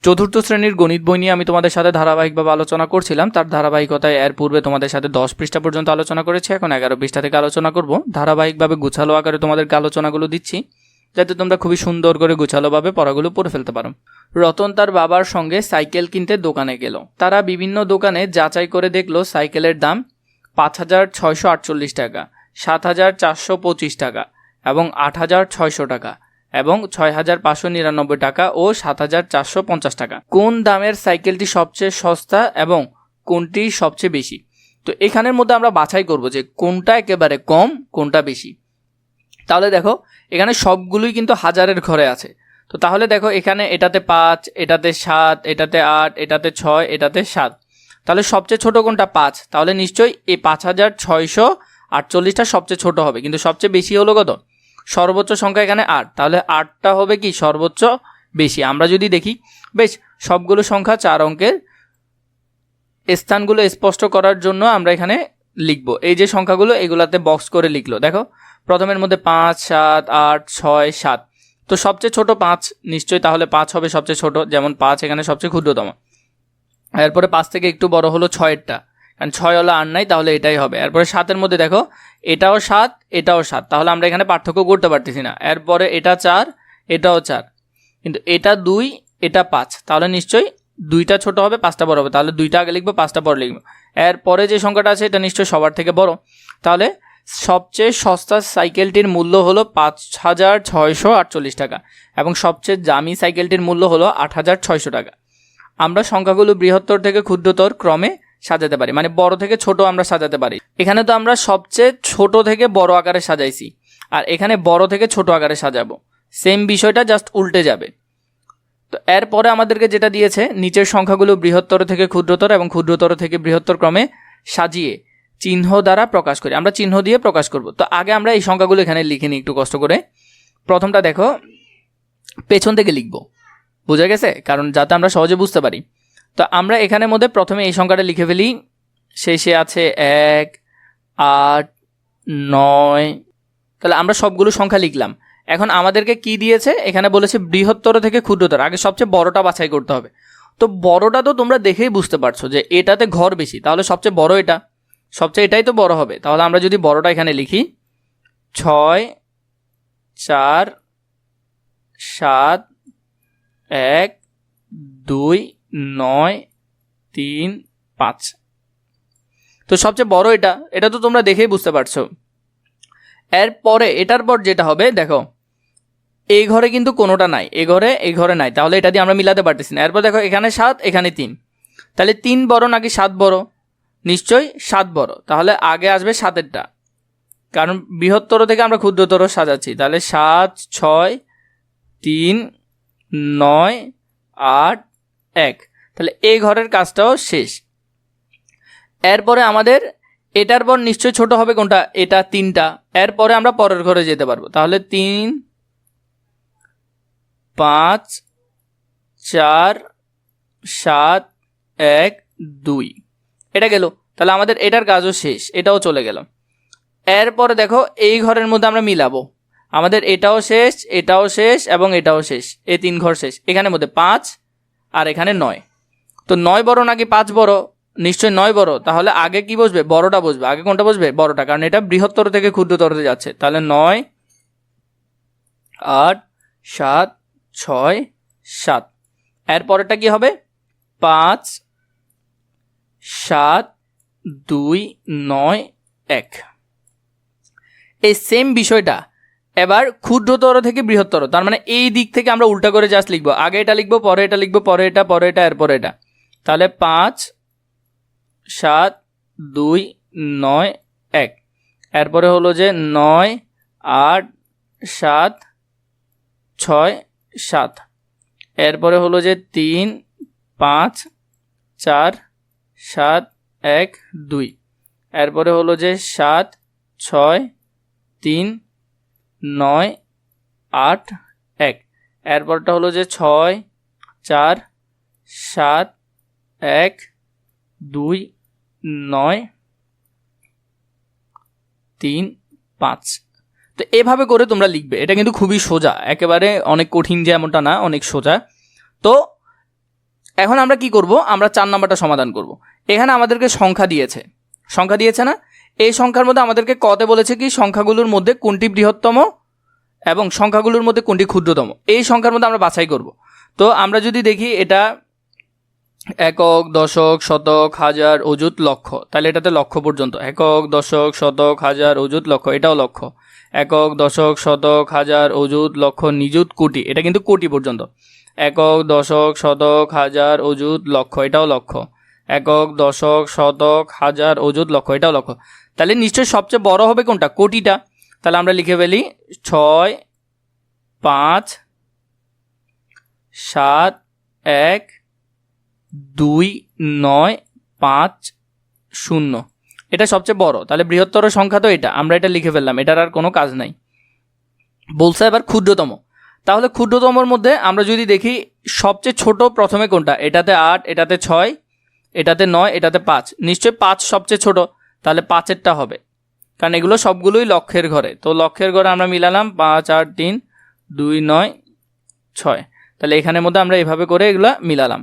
চতুর্থ শ্রেণীর গণিত বই নিয়ে আমি তোমাদের সাথে ধারাবাহিকভাবে আলোচনা করছিলাম। তার ধারাবাহিকতায় এর পূর্বে তোমাদের সাথে 10 পৃষ্ঠা পর্যন্ত আলোচনা করেছি, এখন 11 পৃষ্ঠা থেকে আলোচনা করব। ধারাবাহিকভাবে গুছালো আকারে তোমাদেরকে আলোচনাগুলো দিচ্ছি, যাতে তোমরা খুবই সুন্দর করে গুছালোভাবে পড়াগুলো পড়ে ফেলতে পারো। রতন তার বাবার সঙ্গে সাইকেল কিনতে দোকানে গেল। তারা বিভিন্ন দোকানে যাচাই করে দেখলো সাইকেলের দাম 5,648 টাকা, 7,425 টাকা এবং 8,600 টাকা এবং 6,599 টাকা ও 7,450 টাকা। কোন দামের সাইকেলটি সবচেয়ে সস্তা এবং কোনটি সবচেয়ে বেশি? তো এখানের মধ্যে আমরা বাছাই করব যে কোনটা একেবারে কম, কোনটা বেশি। তাহলে দেখো এখানে সবগুলোই কিন্তু হাজারের ঘরে আছে। তো তাহলে দেখো এখানে এটাতে 5, এটাতে 7, এটাতে 8, এটাতে 6, এটাতে 7। তাহলে সবচেয়ে ছোট কোনটা? 5। তাহলে নিশ্চয়ই এই 5,648টা সবচেয়ে ছোট হবে, কিন্তু সবচেয়ে বেশি হলো কত? সর্বোচ্চ সংখ্যা এখানে 8। তাহলে 8টা হবে কি সর্বোচ্চ বেশি। আমরা যদি দেখি, বেশ সবগুলো সংখ্যা 4 অঙ্কের। স্থানগুলো স্পষ্ট করার জন্য আমরা এখানে লিখব এই যে সংখ্যাগুলো, এগুলাতে বক্স করে লিখলো। দেখো প্রথমের মধ্যে 5, 7, 8, 6, 7। তো সবচেয়ে ছোট 5, নিশ্চয়ই তাহলে 5 হবে সবচেয়ে ছোট, যেমন 5 এখানে সবচেয়ে ক্ষুদ্রতম। এরপরে 5 থেকে একটু বড় হলো 6এরটা, কারণ 6 হলো আর নাই, তাহলে এটাই হবে। এরপরে 7-এর মধ্যে দেখো এটাও 7, এটাও 7, তাহলে আমরা এখানে পার্থক্য করতে পারতেছি না। এরপরে এটা 4, এটাও 4, কিন্তু এটা 2, এটা 5, তাহলে নিশ্চয়ই 2টা ছোট হবে, 5টা বড় হবে। তাহলে 2টা আগে লিখবো, 5টা পরে লিখবো। এরপরে যে সংখ্যাটা আছে এটা নিশ্চয়ই সবার থেকে বড়। তাহলে সবচেয়ে সস্তা সাইকেলটির মূল্য হলো 5,648 টাকা এবং সবচেয়ে দামি সাইকেলটির মূল্য হলো 8,600 টাকা। আমরা সংখ্যাগুলো বৃহত্তর থেকে ক্ষুদ্রতর ক্রমে সাজাতে পারি, মানে বড় থেকে ছোট আমরা সাজাতে পারি। এখানে তো আমরা সবচেয়ে ছোট থেকে বড় আকারে সাজাইছি, আর এখানে বড় থেকে ছোট আকারে সাজাবো। সেম বিষয়টা, জাস্ট উল্টে যাবে। তো এরপরে আমাদেরকে যেটা দিয়েছে, নিচের সংখ্যাগুলো বৃহত্তর থেকে ক্ষুদ্রতর এবং ক্ষুদ্রতর থেকে বৃহত্তর ক্রমে সাজিয়ে চিহ্ন দ্বারা প্রকাশ করি। আমরা চিহ্ন দিয়ে প্রকাশ করব। তো আগে আমরা এই সংখ্যাগুলো এখানে লিখে নিই একটু কষ্ট করে। প্রথমটা দেখো পেছন থেকে লিখব, বোঝা গেছে? কারণ যাতে আমরা সহজে বুঝতে পারি। তো আমরা এখানের মধ্যে প্রথমে এই সংখ্যাটা লিখে ফেলি। শেষে আছে 1, 8, 9। তাহলে আমরা সবগুলো সংখ্যা লিখলাম। এখন আমাদেরকে কি দিয়েছে? এখানে বলেছে বৃহত্তর থেকে ক্ষুদ্রতর। আগে সবচেয়ে বড়টা বাছাই করতে হবে। তো বড়টা তো তোমরা দেখেই বুঝতে পারছো যে এটাতে ঘর বেশি, তাহলে সবচেয়ে বড় এটা, সবচেয়ে এটাই তো বড় হবে। তাহলে আমরা যদি বড়টা এখানে লিখি 6, 4, 7, 1, 2, 9, 3, 5। তো সবচেয়ে বড় এটা, এটা তো তোমরা দেখেই বুঝতে পারছো। এরপরে এটার পর যেটা হবে দেখো, এই ঘরে কিন্তু কোনোটা নাই, এই ঘরে নাই, তাহলে এটা দিয়ে আমরা মিলাতে পারতেছি না। এরপর দেখো এখানে 7, এখানে 3, তাহলে 3 বড় নাকি 7 বড়? নিশ্চয়ই 7 বড়। তাহলে আগে আসবে 7এরটা, কারণ বৃহত্তর থেকে আমরা ক্ষুদ্রতর সাজাচ্ছি। তাহলে 7, 6, 3, 9, 8, 1। তাহলে এই ঘরের কাজটাও শেষ। এরপরে আমাদের এটার পর নিশ্চয়ই ছোট হবে কোনটা? এটা 3টা। এরপরে আমরা পরের ঘরে যেতে পারবো। তাহলে 3, 5, 4, 7, 1, 2। এটা গেল। তাহলে আমাদের এটার কাজও শেষ, এটাও চলে গেল। এরপরে দেখো এই ঘরের মধ্যে আমরা মিলাবো। আমাদের এটাও শেষ, এটাও শেষ এবং এটাও শেষ, এই 3 ঘর শেষ। এখানের মধ্যে 5 আর এখানে 9। তো 9 বড় নাকি 5 বড়? নিশ্চয়ই 9 বড়। তাহলে আগে কি বসবে? বড়টা বসবে। আগে কোনটা বসবে? বড়টা, কারণ এটা বৃহত্তর থেকে ক্ষুদ্রতরতে যাচ্ছে। তাহলে 9, 8, 7, 6, 7। এরপরেরটা কি হবে? 5, 7, 2, 9, 1। এই সেম বিষয়টা এবার ক্ষুদ্রতর থেকে বৃহত্তর, তার মানে এই দিক থেকে আমরা উল্টা করে জাস্ট লিখবো। আগে এটা লিখবো, পরে এটা লিখবো, পরে এটা, পরে এটা, এরপরে এটা। তাহলে 5, 7, 2, 9, 1। এরপরে হলো যে 9, 8, 7, 6, 7। এরপরে হলো যে 3, 5, 4, 7, 1, 2। এরপরে হলো যে 7, 6, 3, 9, 8, 1। এরপরটা হলো যে 6, 4, 7, 1, 2, 9, 3, 5। তো এভাবে করে তোমরা লিখবে। এটা কিন্তু খুবই সোজা, একেবারে অনেক কঠিন যে এমনটা না, অনেক সোজা। তো এখন আমরা কি করব, আমরা 4 নাম্বারটা সমাধান করব। এখানে আমাদেরকে সংখ্যা দিয়েছে না, এই সংখ্যার মধ্যে আমাদেরকে কতে বলেছে কি সংখ্যাগুলোর মধ্যে কোনটি বৃহত্তম এবং সংখ্যাগুলোর মধ্যে কোনটি ক্ষুদ্রতম, এই সংখ্যার মধ্যে আমরা বাছাই করব। তো আমরা যদি দেখি এটা একক, দশক, শতক, হাজার, অযুত, লক্ষ, তাহলে এটাতে লক্ষ পর্যন্ত। একক, দশক, শতক, হাজার, অযুত, লক্ষ, এটাও লক্ষ। একক, দশক, শতক, হাজার, অযুত, লক্ষ, নিযুত, কোটি, এটা কিন্তু কোটি পর্যন্ত। একক, দশক, শতক, হাজার, অযুত, লক্ষ, এটাও লক্ষ। একক, দশক, শতক, হাজার, অযুত, লক্ষ, এটাও লক্ষ। তাহলে নিশ্চয়ই সবচেয়ে বড় হবে কোনটা, কোটিটা। তাহলে আমরা লিখে ফেলি 6, 5, 7, 1, 2, 9, 5, 0, এটা সবচেয়ে বড়। তাহলে বৃহত্তর সংখ্যা তো এটা, আমরা এটা লিখে ফেললাম, এটার আর কোনো কাজ নাই। বলছে এবার ক্ষুদ্রতম। তাহলে ক্ষুদ্রতমর মধ্যে আমরা যদি দেখি সবচেয়ে ছোট প্রথমে কোনটা, এটাতে 8, এটাতে 6, এটাতে 9, এটাতে 5, নিশ্চয়ই 5 সবচেয়ে ছোট, তাহলে 5এরটা হবে, কারণ এগুলো সবগুলোই লক্ষের ঘরে। তো লক্ষের ঘরে আমরা মিলালাম 5, 8, 3, 2, 9, 6, তাহলে এখানের মধ্যে আমরা এভাবে করে এগুলো মিলালাম।